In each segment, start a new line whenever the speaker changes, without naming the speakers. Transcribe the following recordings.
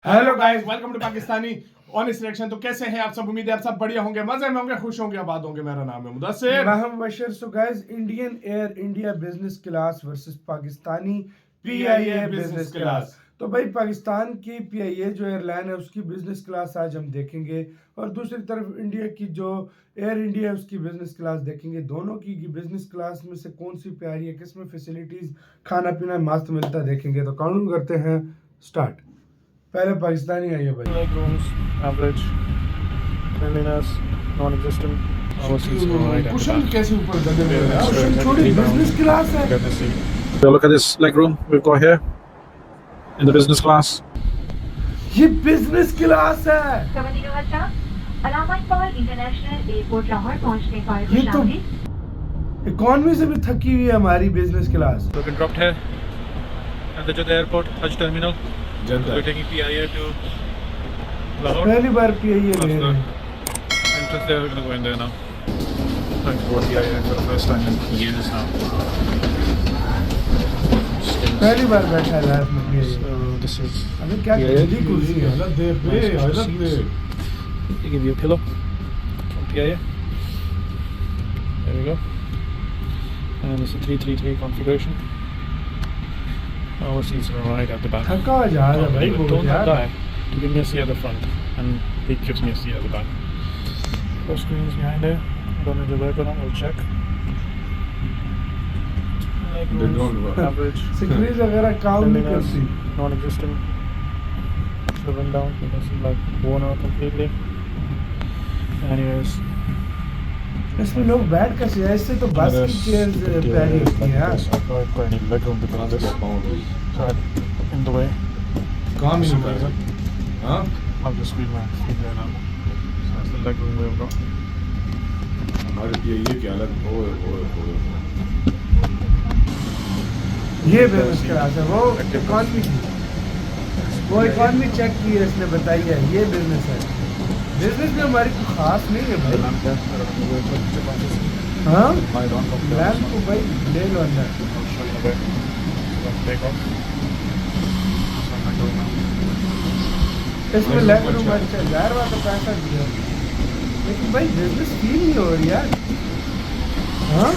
Hello guys, welcome to Pakistani honest reaction. तो कैसे हैं आप सब? उम्मीद है आप सब बढ़िया होंगे, मजे में होंगे, खुश होंगे, आबाद होंगे। मेरा नाम है मुदस्सिर।
मैं हूं Bashir. So guys, Indian air India business class versus Pakistani PIA business class. तो भाई, पाकिस्तान की पीआईए जो एयरलाइन है उसकी बिजनेस क्लास आज हम देखेंगे, और दूसरी तरफ इंडिया की जो एयर इंडिया है उसकी बिजनेस क्लास देखेंगे। दोनों की बिजनेस क्लास में से कौन सी प्यारी है, किसमें फैसिलिटीज खाना पीना मस्त मिलता है, देखेंगे। तो काउंट करते हैं, स्टार्ट। पहले पाकिस्तानी आइए भाई।
Leg rooms, average, cleanliness, non-existent.
Cushion कैसे ऊपर गदे हुए हैं?
कुशन थोड़ी बिजनेस क्लास है।
So look at this leg room we've got here in the business class.
ये बिजनेस क्लास है।
इंटरनेशनल एयरपोर्ट लाहौर पहुंचने का
ये तो इकोनॉमी से भी थकी हुई है हमारी business class.
So we dropped here at the Jeddah airport, Hajj terminal. We're taking PIA to Lahore.
पहली बार पीआईए
That's
ले
the
रहे हैं।
entrance there. We're gonna go in there now. Trying to go PIA for the first time in years now.
पहली बार बैठा है life में PIA.
So this is
अबे क्या
PIA.
गंदी कुर्सी है।
हालत देख बे, हालत देख।
They give you a pillow from PIA. There we go. And it's a 333 configuration. Our seats are right at the back.
थका हुआ जहाज है भाई
Don't
बहुत
that
यार।
guy to give me a seat at the front, and he gives me a seat at the back. Four screens behind there. Don't need to work on them. We'll check. Leg
They
rooms,
don't work.
average.
Screen वगैरह काम नहीं
Cleanliness,
करती।
non-existent. The rundown, you can see like worn out completely. Anyways.
इसमें लोग बैठ कैसे हैं? इससे तो बस की चेयर प्यारी होती है यार।
Quite any leg room because of this. Right in the way.
काम ही नहीं कर सकता। हाँ?
I'll just squeeze my feet there now. So that's the leg room we've got.
हमारे पीआईए की हालत ओए।
ये बिजनेस क्लास है, वो इकोनॉमी की। वो इकोनॉमी चेक की है इसने, बताई है ये बिजनेस है। बिजनेस में हमारी कोई खास नहीं है भाई।
lamp there. I don't know where to check on this.
हाँ,
Light on from there.
Lamp को भाई ले लो अंदर।
I'll show you in a bit. So I'll take off. So I'm not going now.
इसमें लेग रूम अच्छा, 1000 वाला तो पैसा दिया, लेकिन भाई बिजनेस फील नहीं हो रही यार। हाँ,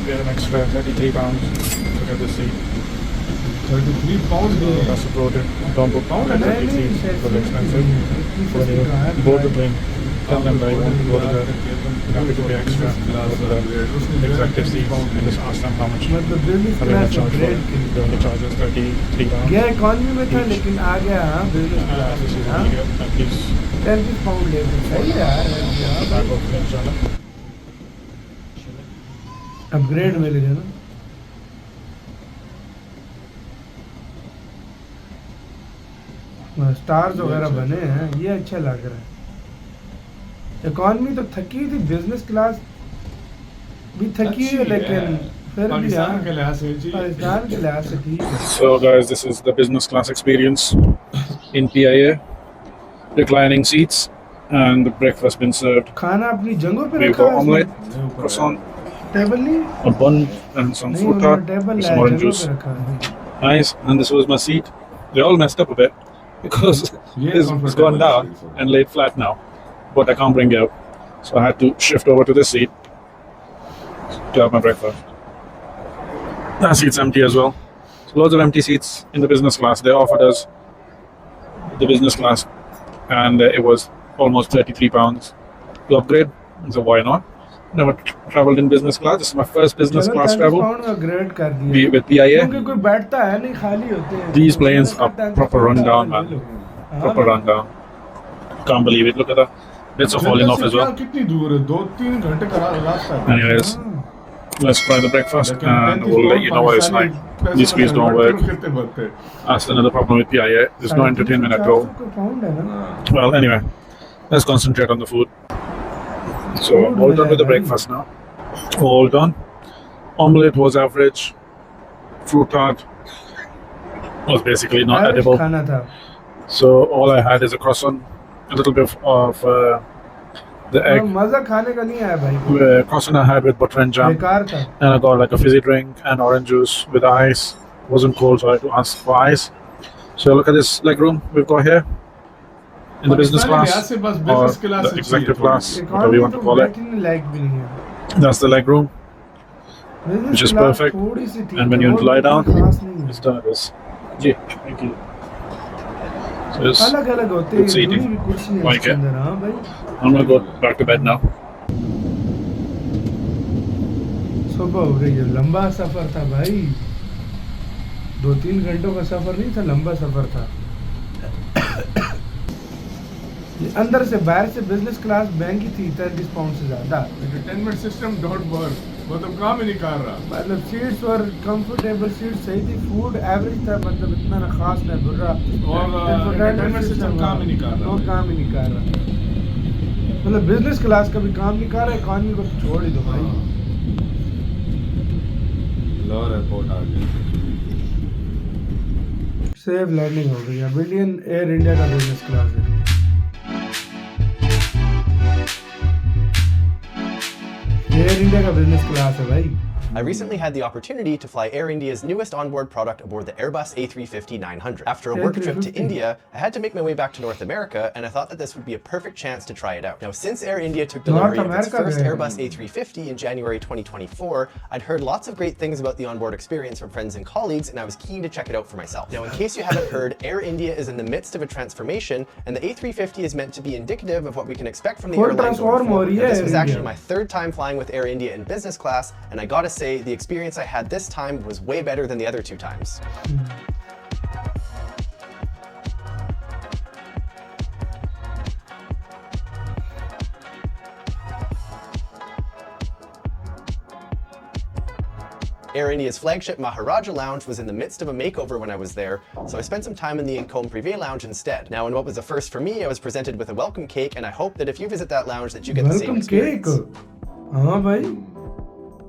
We had an extra £33. Look at this seat.
33 pound
So that's supported. Don't book pound and
नहीं,
33
नहीं,
seats for expensive.
इतनी
So when
सस्ती कहाँ है?
you board the plane, tell them that you want to go to the happy to pay extra. Go to the executive seats and just ask them how much.
मतलब business
Are they going
class
to charge for
upgrade
it?
के लिए।
They're going to charge us £33.
गया economy में था लेकिन आ गया हाँ business class
This is
में। हाँ,
really good. At least
33 pound ले लो, सही है यार।
back off inshallah.
अपग्रेड मिलेगा ना। स्टार्स वगैरह बने हैं, ये अच्छा लग रहा है। इकोनॉमी तो थकी थी, बिजनेस क्लास भी थकी है, लेकिन फिर भी
पाकिस्तान के लिहाज से जी।
पाकिस्तान के लिहाज से ठीक है।
So guys, this is the business class experience in PIA. Reclining seats and the breakfast been served.
खाना अपनी जगहों पे
We've
रखा
got
है
omelette,
इसमें?
croissant,
टेबल नहीं,
a bun and some
नहीं
fruit
उन्होंने
tart,
टेबल
some
लाया,
orange
जगहों
juice.
पे रखा है।
Nice, and this was my seat. They're all messed up a bit because it's gone down and laid flat now, but I can't bring it up. So I had to shift over to this seat to have my breakfast. That seat's empty as well. So loads of empty seats in the business class. They offered us the business class, and it was almost £33 to upgrade. So why not? Never traveled in business class. This is my first business
चलो
class
30
travel
pound का grade कर दिया
with PIA.
क्योंकि कोई बैठता है नहीं, खाली होते हैं।
These planes are
30
proper
pound
rundown,
का
man.
ले लो। हाँ,
Proper rundown. Can't believe it. Look at that. Bits are falling off as well.
कितनी दूर है? 2-3 घंटे का रास्ता है।
Anyways,
हाँ।
let's try the breakfast
लेकिन
and
35
we'll let you know what it's like.
Pakistani
These screens don't
पैसे
work.
कितने बनते हैं?
That's another problem with PIA. There's no entertainment at all.
450 का पाउंड है ना।
Well, anyway, let's concentrate on the food. So, all done with the breakfast now. All done. Omelette was average. Fruit tart was basically not
Average
edible.
खाना था।
So, all I had is a croissant, a little bit of the egg.
मजा खाने का नहीं आया भाई,
Croissant I had with butter and jam.
बेकार था।
And I got like a fizzy drink and orange juice with ice. wasn't cold, so I had to ask for ice. So look at this leg room we've got here in the business
Pakistani
class
में बस
or
business class
the
अच्छी है
executive
थोड़ी
class,
C.
whatever you want to call it.
बैठने लायक भी नहीं है।
That's the leg room,
Business
which is
class
perfect.
थोड़ी सी ठीक
And when
है,
you
वो
lie
इतनी
down,
खास नहीं है।
it's done this. Gee, thank you. So it's
अलग अलग होते
good
हैं,
seating.
जुड़ी हुई कुर्सी है
Like
इसके
it.
अंदर। हाँ भाई,
I'm gonna go back to bed now.
सुबह हो गई है। लंबा सफर था भाई, 2-3 घंटों का सफर नहीं था, लंबा सफर था। ये अंदर से बाहर से बिजनेस क्लास महंगी थी 30 पाउंड से ज्यादा।
एंटरटेनमेंट सिस्टम डोंट वर्क, मतलब काम ही नहीं कर रहा।
मतलब सीट्स और कंफर्टेबल सीट सही थी, फूड एवरेज था, मतलब इतना ना खास ना बुरा।
और एंटरटेनमेंट सिस्टम काम ही नहीं कर रहा।
वो काम ही नहीं कर रहा, मतलब बिजनेस क्लास का भी काम नहीं कर रहा, इकॉनमी को तो छोड़ ही दो भाई।
लाहौर एयरपोर्ट आ गए।
सेफ लैंडिंग हो गई। अब इंडियन एयर इंडिया का बिजनेस क्लास है। एयर इंडिया का बिजनेस क्लास है भाई।
I recently had the opportunity to fly Air India's newest onboard product aboard the Airbus A350-900. After a work trip to
A350.
India, I had to make my way back to North America, and I thought that this would be a perfect chance to try it out. Now, since Air India took delivery of its
America
first
गए।
Airbus A350 in January 2024, I'd heard lots of great things about the onboard experience from friends and colleagues, and I was keen to check it out for myself. Now, in case you haven't heard, Air India is in the midst of a transformation, and the A350 is meant to be indicative of what we can expect from the
Full
airline going
transform हो
forward.
रही
Now,
है
this was
Air
actually
India।
my third time flying with Air India in business class, and I gotta say, the experience I had this time was way better than the other 2 times. Air India's flagship Maharaja Lounge was in the midst of a makeover when I was there, so I spent some time in the Income Privé Lounge instead. Now, in what was a first for me, I was presented with a welcome cake, and I hope that if you visit that lounge that you get the same
welcome cake.
experience.
हाँ भाई,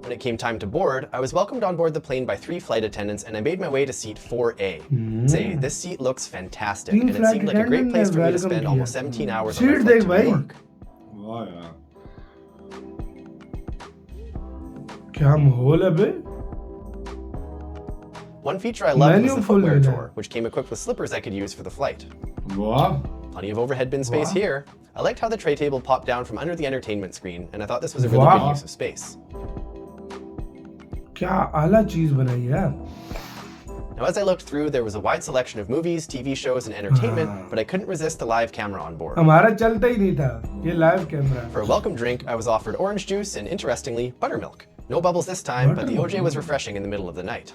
When it came time to board, I was welcomed on board the plane by 3 flight attendants, and I made my way to seat 4A. Say, this seat looks fantastic,
तीन
and it
flight
seemed like a great
attendant
place
ने
for me to
welcome
spend
किया।
almost 17 hours on
seat
my flight
देख
to New
भाई,
York.
वाह यार,
क्या माहौल है बे।
One feature I loved
Menu
was the
full
footwear
है।
drawer, which came equipped with slippers I could use for the flight.
वाह,
Plenty of overhead bin space
Wow.
here. I liked how the tray table popped down from under the entertainment screen, and I thought this was a really
Wow.
good use of space.
क्या आला चीज बनाई है।
Now, as I looked through, there was a wide selection of movies, TV shows, and entertainment, but I couldn't resist the live camera on board.
हमारा चलता ही नहीं था, ये live camera.
For a welcome drink, I was offered orange juice and, interestingly, buttermilk. No bubbles this time, but the OJ was refreshing in the middle of the night.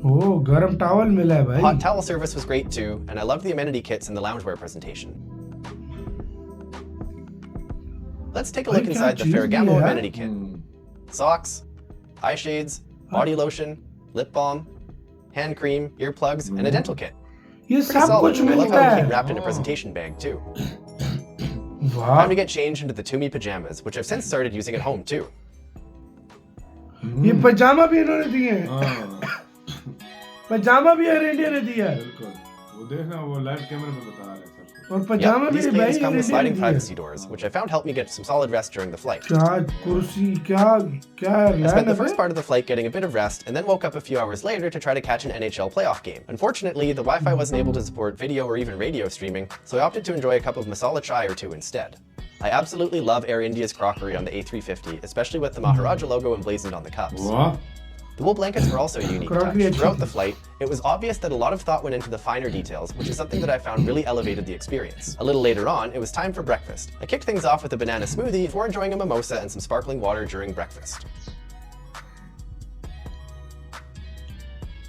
ओ, गरम towel मिला है भाई।
Hot towel service was great too, and I loved the amenity kits in the loungewear presentation. Let's take a look
भाई, क्या
inside the
cheese
Ferragamo
दी है?
amenity kit. Socks, eye shades, body lotion, lip balm, hand cream, earplugs, and a dental kit.
ये
Pretty
सब
solid.
कुछ
I love
मिलता
how it came
है।
wrapped in a presentation bag too.
वाह,
Time to get changed into the Tumi pajamas, which I've since started using at home too.
ये पजामा भी इन्होंने दिए हैं।
हाँ,
पजामा भी एयर इंडिया ने दिया है,
बिल्कुल। वो देखना, वो लाइव कैमरे में बता रहे हैं सब कुछ।
और पजामा
Yep,
भी
these
भाई
planes
air
come with
India ने
sliding
दिया है।
privacy doors, which I found helped me get some solid rest during the flight.
क्या कुर्सी, क्या क्या
I spent
एयरलाइन
the
है
first
bay?
part of the flight getting a bit of rest, and then woke up a few hours later to try to catch an NHL playoff game. Unfortunately, the Wi-Fi wasn't able to support video or even radio streaming, so I opted to enjoy a cup of masala chai or two instead. I absolutely love Air India's crockery on the A350, especially with the Maharaja logo emblazoned on the cups.
वाह,
The wool blankets were also a unique touch.
Crockery अच्छी
Throughout
थी।
the flight, it was obvious that a lot of thought went into the finer details, which is something that I found really elevated the experience. A little later on, it was time for breakfast. I kicked things off with a banana smoothie before enjoying a mimosa and some sparkling water during breakfast.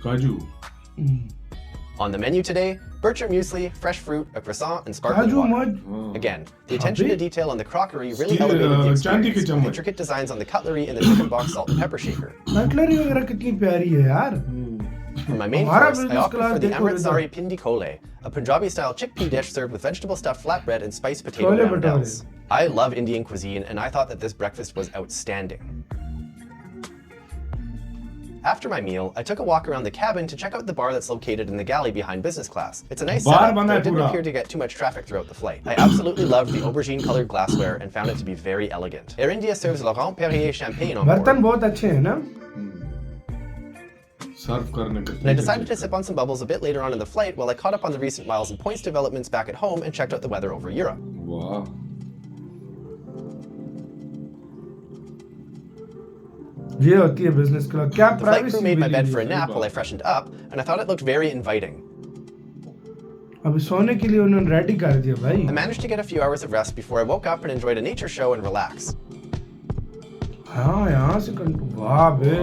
काजू,
On the menu today, Bertram muesli, fresh fruit, a croissant, and sparkling
काजू
water.
मज।
Again, the attention to detail on the crockery really
Steel,
elevated the
चांदी के
experience.
चम्मच।
Intricate designs on the cutlery and the chicken box salt and pepper shaker.
Cutlery वगैरह कितनी प्यारी है यार।
For my main
हमारा
course, I
business
opted
class
for the
देखो
Amritsari Pindi Kole, a Punjabi-style chickpea dish served with vegetable-stuffed flatbread and spiced potato
Chole
roundels.
bhature.
I love Indian cuisine, and I thought that this breakfast was outstanding. After my meal, I took a walk around the cabin to check out the bar that's located in the galley behind business class. It's a nice
Bar
setup,
bana
though
hai
it didn't
pura.
appear to get too much traffic throughout the flight. I absolutely loved the aubergine-colored glassware and found it to be very elegant. Air India serves Laurent Perrier champagne on board.
बर्तन बहुत अच्छे हैं ना।
सर्व करने का
And I decided to sip on some bubbles a bit later on in the flight while I caught up on the recent miles and points developments back at home and checked out the weather over Europe.
वाह
ये होती है business class क्या
The flight crew
privacy
made my bed
मिली
for a
है।
nap while I freshened up, and I thought it looked very inviting.
अभी सोने के लिए उन्होंने रेडी कर दिया भाई।
I managed to get a few hours of rest before I woke up and enjoyed a nature show and relax.
हाँ यहाँ से वाह बे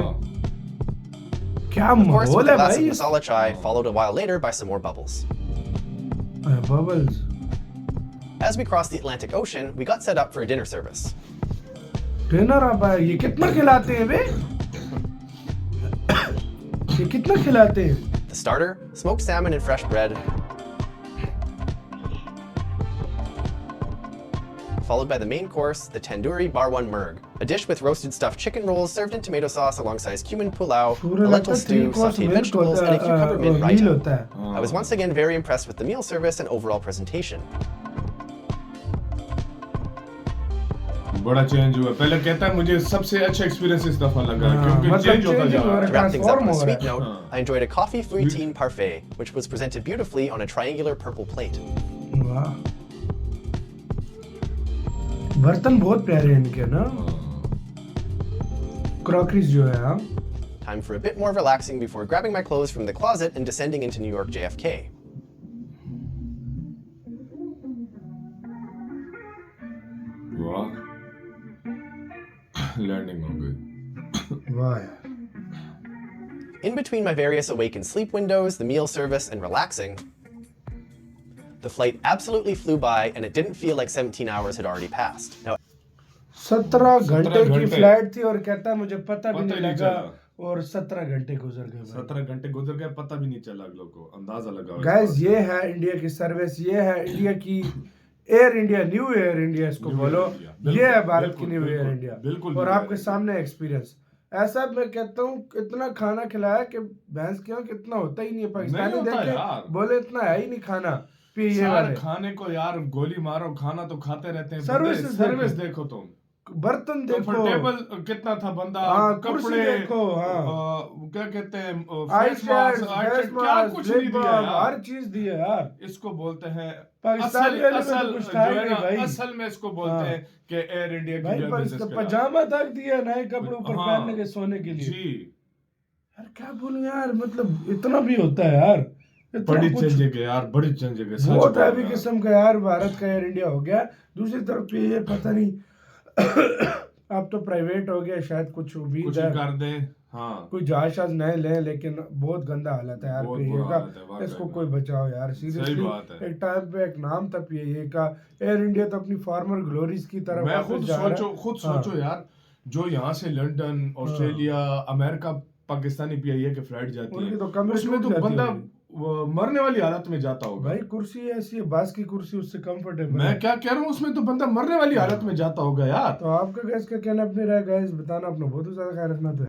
क्या
Of course, with
माहौल
a
है
glass of
भाई।
masala chai, followed a while later by some more bubbles.
Bubbles
As we crossed the Atlantic Ocean, we got set up for a dinner service.
Dinner आप ये कितना खिलाते हैं बे? ये कितना खिलाते हैं?
The starter, smoked salmon and fresh bread, followed by the main course, the tandoori barwan murg, a dish with roasted stuffed chicken rolls served in tomato sauce alongside cumin pulao, a lentil stew, sauteed vegetables, and a cucumber mint
meal
raita.
होता है।
I was once again very impressed with the meal service and overall presentation.
बड़ा change हुआ पहले कहता है मुझे सबसे अच्छा एक्सपीरियंस इस दफा लगा
हाँ,
क्योंकि
मतलब
चेंज होता
change
जा
हो
रहा
रहा
है
To wrap things up on a
Transform
sweet
हो
note,
रहा है।
I enjoyed a coffee fruitine parfait, which was presented beautifully on a triangular purple plate.
वाह बर्तन बहुत प्यारे हैं इनके ना क्रॉकरीज जो है हाँ
Time for a bit more relaxing before grabbing my clothes from the closet and descending into New York JFK.
वाह लैंडिंग हो गई
वाह यार
In between my various awake and sleep windows, the meal service, and relaxing, the flight absolutely flew by and it didn't feel like 17 hours had already passed. Now,
17 घंटे की
घंटे।
Flight थी और कहता है मुझे पता भी
पता
नहीं
ही नहीं
लगा
चला।
और 17 घंटे गुजर गए भाई।
17 घंटे गुजर गए पता भी नहीं चला लोगों को अंदाजा लगा
गाइस ये है इंडिया की सर्विस ये है इंडिया की air India new air India इसको
New
बोलो
Air India,
ये है
बिल्कुल,
भारत की
बिल्कुल,
न्यू एयर
बिल्कुल,
इंडिया
बिल्कुल
और
New
आपके
Air
सामने एक्सपीरियंस ऐसा मैं कहता हूँ इतना खाना खिलाया कि भैंस के यहाँ कितना होता ही नहीं है पाकिस्तानी
नहीं होता
देखे
यार।
बोले इतना है ही नहीं खाना पिए
सारे
वाले
खाने को यार गोली मारो खाना तो खाते रहते हैं
सर्विस
सर्विस देखो तुम
बर्तन देखो
कंफर्टेबल कितना था बंदा
हाँ, कुर्सी
कपड़े
देखो, हाँ।
क्या कहते हैं
आई
फेस मास्क क्या कुछ नहीं दिया
हर
यार
चीज दी है यार
इसको बोलते हैं
पाकिस्तानी
असल
वाले में तो
असल
कुछ
जो
था ही
है
नहीं
ना
भाई।
असल में इसको बोलते
हाँ।
हैं कि एयर इंडिया की
भाई
जो है
पर
business
इसका
class।
पजामा तक दिया नए कपड़े ऊपर
हाँ,
पहनने के सोने के लिए
जी
यार क्या बोलूं यार मतलब इतना भी होता है यार इतना
बड़ी
कुछ
चेंज है यार बड़ी चेंज है
बहुत हैवी किस्म का यार भारत का एयर इंडिया हो गया दूसरी तरफ ये पता नहीं अब तो प्राइवेट हो गया शायद कुछ उम्मीद
कुछ
है
कर दे हाँ
कोई जहाज शाज नए लें लेकिन बहुत गंदा हालत है यार
बहुत
पीए
बुरा हालत है,
का
वाकई
इसको
में।
कोई बचाओ यार
सही
सीरियसली
बात है।
एक टाइम पे एक नाम था पीए का एयर इंडिया तो अपनी फॉर्मर ग्लोरीज की तरफ
मैं
वापस
खुद
जा रहा है।
सोचो
हाँ।
यार जो यहाँ से London Australia America Pakistani PIA की फ्लाइट जाती
उनकी
है
तो कमरे
उसमें
टूट
तो
जाती
बंदा
होंगी।
मरने वाली हालत में जाता होगा
भाई कुर्सी ऐसी है बस की कुर्सी उससे कंफर्टेबल
मैं
है
क्या कह रहा हूँ उसमें तो बंदा मरने वाली हालत में जाता होगा यार
तो आपका गैस का कहना अपनी राय गैस बताना अपना बहुत ज्यादा ख्याल रखना था